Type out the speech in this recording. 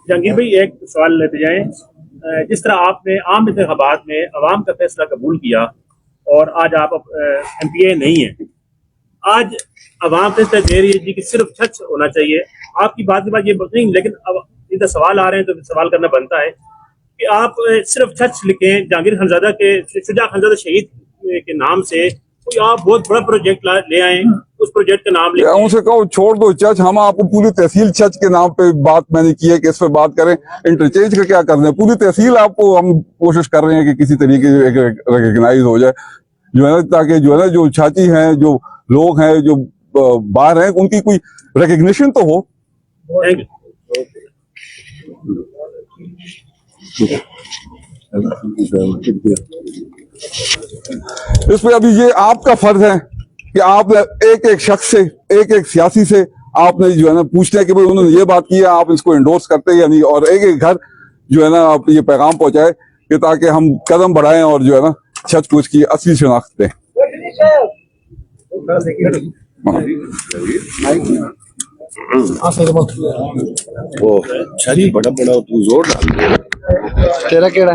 जहांगीर भाई, एक सवाल लेते जाएं। जिस तरह आपने आम इंतखाबात में अवाम का फैसला कबूल किया और आज आप MPA नहीं है, आज अवाम फैसला दे रही है जी कि सिर्फ सच होना चाहिए। आपकी बात की बात ये नहीं, लेकिन अब इधर सवाल आ रहे हैं तो सवाल करना बनता है कि आप सिर्फ सच लिखें। जहांगीर खानजादा के, शुजा खानजादा शहीद के नाम से कोई आप बहुत बड़ा प्रोजेक्ट ले आए, उस प्रोजेक्ट का नाम लिखें। उनसे कहो छोड़ दो चर्च, हम आपको पूरी तहसील चर्च के नाम पे बात मैंने की है कि इस पे बात करें। इंटरचेंज का क्या करना है, पूरी तहसील आपको हम कोशिश कर रहे हैं कि किसी तरीके से रिकग्नाइज हो जाए, जो है ना, ताकि जो है ना, जो छाती हैं, जो लोग हैं, जो बाहर हैं, उनकी कोई रिकग्निशन तो हो। इस पे अभी ये आपका फर्ज है कि आप एक एक शख्स से, एक एक सियासी से आपने जो है ना पूछना है कि भाई उन्होंने ये बात की है, आप इसको एंडोर्स करते हैं या नहीं, और एक एक घर जो है ना आप ये पैगाम पहुंचाए कि ताकि हम कदम बढ़ाएं और जो है ना छत को इसकी असली शिनाख्त दें। वो अच्छा जी, बड़ा बड़ा तू जोर डाल तेरा केड़ा